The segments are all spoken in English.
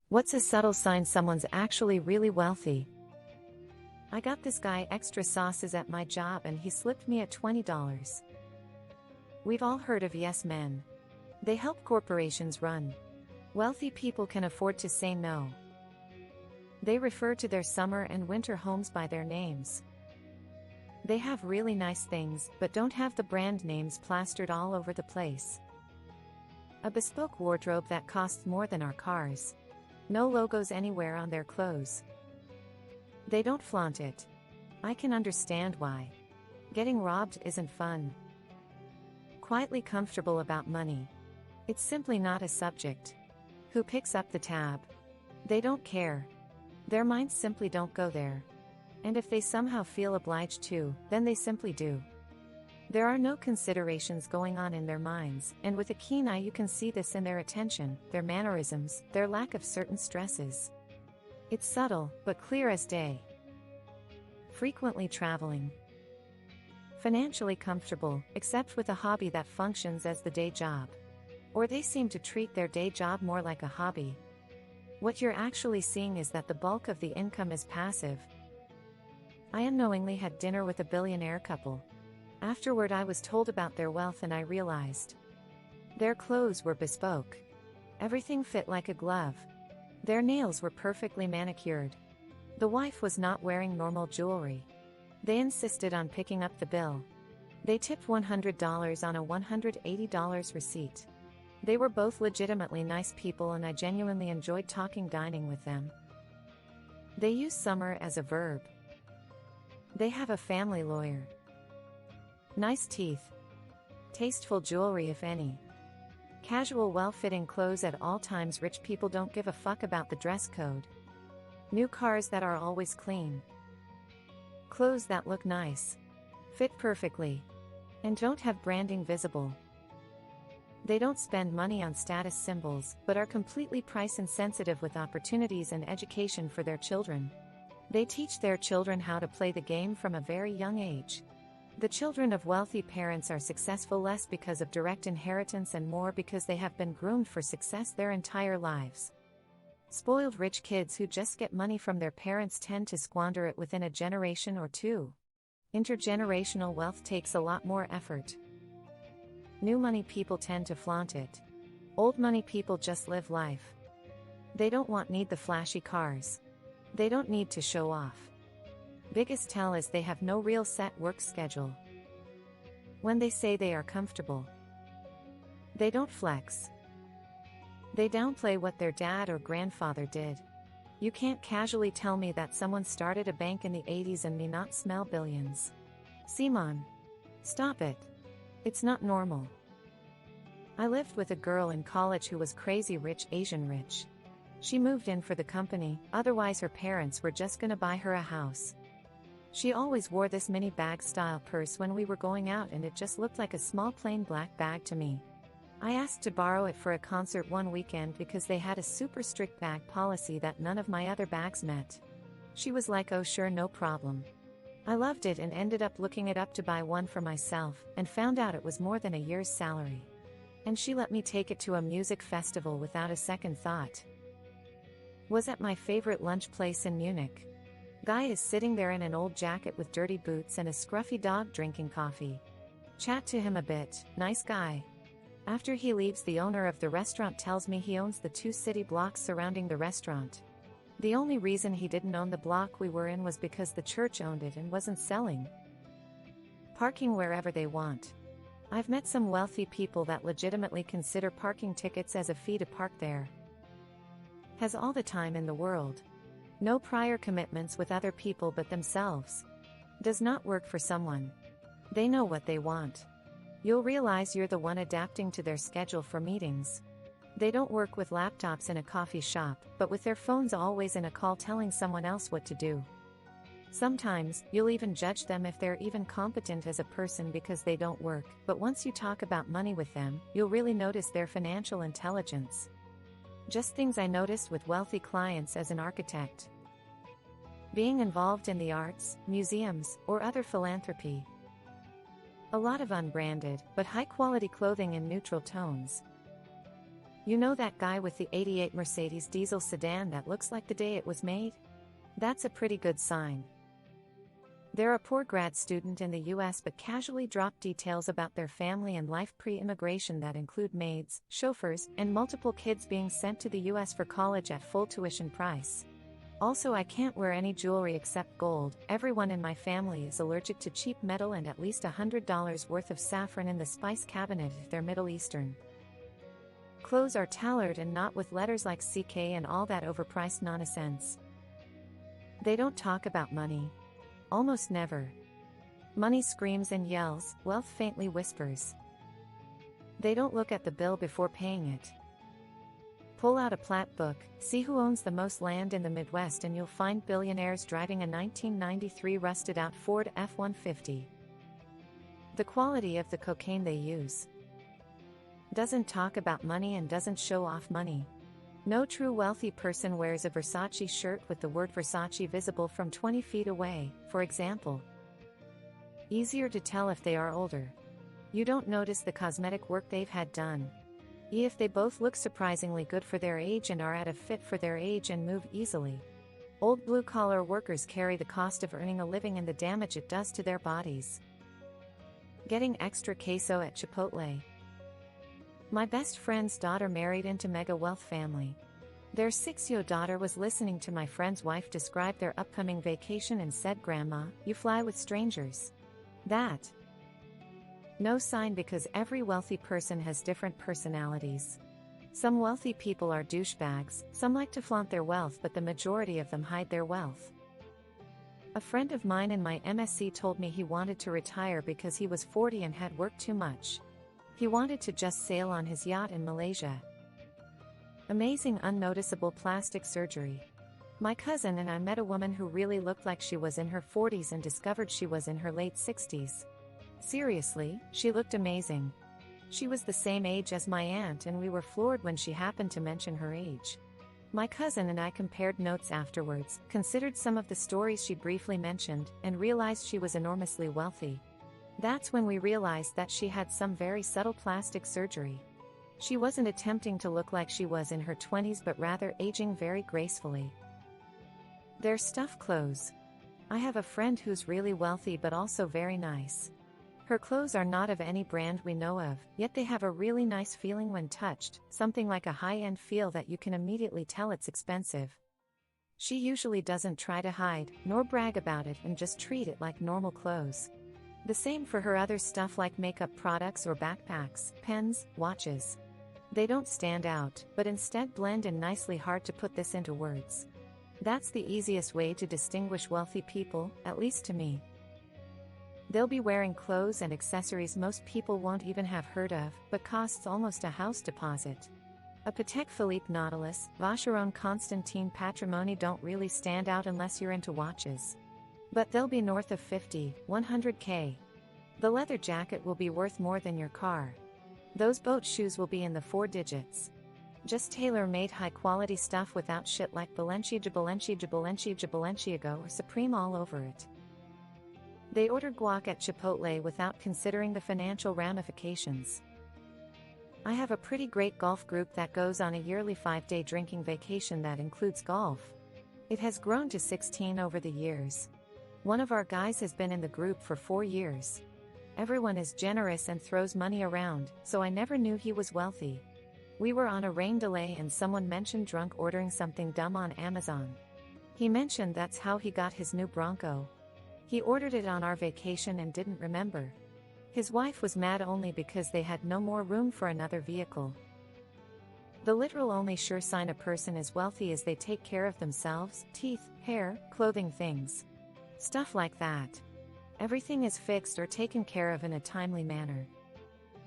What's a subtle sign someone's actually really wealthy? I got this guy extra sauces at my job and he slipped me at $20. We've all heard of yes men. They help corporations run. Wealthy people can afford to say no. They refer to their summer and winter homes by their names. They have really nice things, but don't have the brand names plastered all over the place. A bespoke wardrobe that costs more than our cars. No logos anywhere on their clothes. They don't flaunt it. I can understand why. Getting robbed isn't fun. Quietly comfortable about money. It's simply not a subject. Who picks up the tab? They don't care. Their minds simply don't go there. And if they somehow feel obliged to, then they simply do. There are no considerations going on in their minds, and with a keen eye you can see this in their attention, their mannerisms, their lack of certain stresses. It's subtle, but clear as day. Frequently traveling. Financially comfortable, except with a hobby that functions as the day job. Or they seem to treat their day job more like a hobby. What you're actually seeing is that the bulk of the income is passive. I unknowingly had dinner with a billionaire couple. Afterward I was told about their wealth and I realized. Their clothes were bespoke. Everything fit like a glove. Their nails were perfectly manicured. The wife was not wearing normal jewelry. They insisted on picking up the bill. They tipped $100 on a $180 receipt. They were both legitimately nice people and I genuinely enjoyed dining with them. They use summer as a verb. They have a family lawyer. Nice teeth. Tasteful jewelry if any. Casual well-fitting clothes at all times. Rich people don't give a fuck about the dress code. New cars that are always clean. Clothes that look nice. Fit perfectly. And don't have branding visible. They don't spend money on status symbols, but are completely price insensitive with opportunities and education for their children. They teach their children how to play the game from a very young age. The children of wealthy parents are successful less because of direct inheritance and more because they have been groomed for success their entire lives. Spoiled rich kids who just get money from their parents tend to squander it within a generation or two. Intergenerational wealth takes a lot more effort. New money people tend to flaunt it. Old money people just live life. They don't need the flashy cars. They don't need to show off. Biggest tell is they have no real set work schedule. When they say they are comfortable, they don't flex. They downplay what their dad or grandfather did. You can't casually tell me that someone started a bank in the 80s and me not smell billions. Simon. Stop it. It's not normal. I lived with a girl in college who was crazy rich, Asian rich. She moved in for the company, otherwise her parents were just gonna buy her a house. She always wore this mini bag style purse when we were going out and it just looked like a small plain black bag to me. I asked to borrow it for a concert one weekend because they had a super strict bag policy that none of my other bags met. She was like, oh sure, no problem. I loved it and ended up looking it up to buy one for myself, and found out it was more than a year's salary. And she let me take it to a music festival without a second thought. Was at my favorite lunch place in Munich. Guy is sitting there in an old jacket with dirty boots and a scruffy dog drinking coffee. Chat to him a bit, nice guy. After he leaves, the owner of the restaurant tells me he owns the 2 city blocks surrounding the restaurant. The only reason he didn't own the block we were in was because the church owned it and wasn't selling. Parking wherever they want. I've met some wealthy people that legitimately consider parking tickets as a fee to park there. Has all the time in the world. No prior commitments with other people but themselves. Does not work for someone. They know what they want. You'll realize you're the one adapting to their schedule for meetings. They don't work with laptops in a coffee shop, but with their phones always in a call telling someone else what to do. Sometimes, you'll even judge them if they're even competent as a person because they don't work, but once you talk about money with them, you'll really notice their financial intelligence. Just things I noticed with wealthy clients as an architect. Being involved in the arts, museums, or other philanthropy. A lot of unbranded, but high-quality clothing in neutral tones. You know that guy with the '88 Mercedes diesel sedan that looks like the day it was made? That's a pretty good sign. They're a poor grad student in the US but casually drop details about their family and life pre-immigration that include maids, chauffeurs, and multiple kids being sent to the US for college at full tuition price. Also, I can't wear any jewelry except gold. Everyone in my family is allergic to cheap metal and at least $100 worth of saffron in the spice cabinet if they're Middle Eastern. Clothes are tailored and not with letters like CK and all that overpriced nonsense. They don't talk about money. Almost never. Money screams and yells, wealth faintly whispers. They don't look at the bill before paying it. Pull out a plat book, see who owns the most land in the Midwest and you'll find billionaires driving a 1993 rusted-out Ford F-150. The quality of the cocaine they use. Doesn't talk about money and doesn't show off money. No true wealthy person wears a Versace shirt with the word Versace visible from 20 feet away, for example. Easier to tell if they are older. You don't notice the cosmetic work they've had done. If they both look surprisingly good for their age and are at a fit for their age and move easily. Old blue-collar workers carry the cost of earning a living and the damage it does to their bodies. Getting extra queso at Chipotle. My best friend's daughter married into mega wealth family. Their 6-year-old daughter was listening to my friend's wife describe their upcoming vacation and said, "Grandma, you fly with strangers." That. No sign because every wealthy person has different personalities. Some wealthy people are douchebags, some like to flaunt their wealth but the majority of them hide their wealth. A friend of mine in my MSc told me he wanted to retire because he was 40 and had worked too much. He wanted to just sail on his yacht in Malaysia. Amazing unnoticeable plastic surgery. My cousin and I met a woman who really looked like she was in her 40s and discovered she was in her late 60s. Seriously, she looked amazing. She was the same age as my aunt and we were floored when she happened to mention her age. My cousin and I compared notes afterwards, considered some of the stories she briefly mentioned, and realized she was enormously wealthy. That's when we realized that she had some very subtle plastic surgery. She wasn't attempting to look like she was in her 20s but rather aging very gracefully. Their stuff clothes. I have a friend who's really wealthy but also very nice. Her clothes are not of any brand we know of, yet they have a really nice feeling when touched, something like a high-end feel that you can immediately tell it's expensive. She usually doesn't try to hide, nor brag about it and just treat it like normal clothes. The same for her other stuff like makeup products or backpacks, pens, watches. They don't stand out, but instead blend in nicely. Hard to put this into words. That's the easiest way to distinguish wealthy people, at least to me. They'll be wearing clothes and accessories most people won't even have heard of, but costs almost a house deposit. A Patek Philippe Nautilus, Vacheron Constantin Patrimony don't really stand out unless you're into watches. But they'll be north of 50, 100K. The leather jacket will be worth more than your car. Those boat shoes will be in the 4 digits. Just tailor-made high-quality stuff without shit like Balenciaga or Supreme all over it. They order guac at Chipotle without considering the financial ramifications. I have a pretty great golf group that goes on a yearly 5-day drinking vacation that includes golf. It has grown to 16 over the years. One of our guys has been in the group for 4 years. Everyone is generous and throws money around, so I never knew he was wealthy. We were on a rain delay and someone mentioned drunk ordering something dumb on Amazon. He mentioned that's how he got his new Bronco. He ordered it on our vacation and didn't remember. His wife was mad only because they had no more room for another vehicle. The literal only sure sign a person is wealthy is they take care of themselves, teeth, hair, clothing, things. Stuff like that. Everything is fixed or taken care of in a timely manner.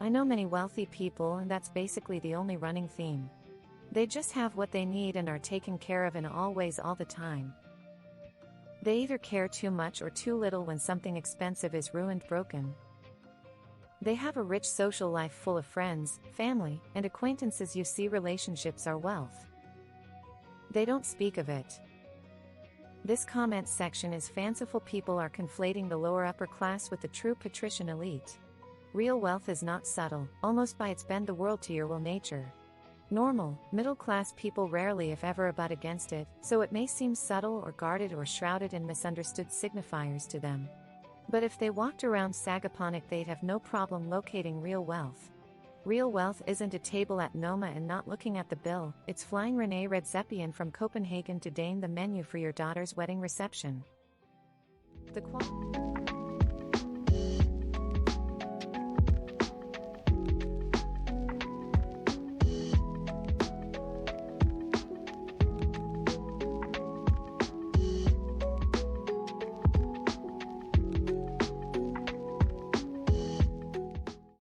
I know many wealthy people and that's basically the only running theme. They just have what they need and are taken care of in all ways all the time. They either care too much or too little when something expensive is ruined, broken. They have a rich social life full of friends, family, and acquaintances. You see, relationships are wealth. They don't speak of it. This comment section is fanciful. People are conflating the lower upper class with the true patrician elite. Real wealth is not subtle, almost by its bend the world to your will nature. Normal, middle-class people rarely if ever butt against it, so it may seem subtle or guarded or shrouded in misunderstood signifiers to them. But if they walked around Sagaponic, they'd have no problem locating real wealth. Real wealth isn't a table at Noma and not looking at the bill, it's flying Rene Redzepian from Copenhagen to deign the menu for your daughter's wedding reception. The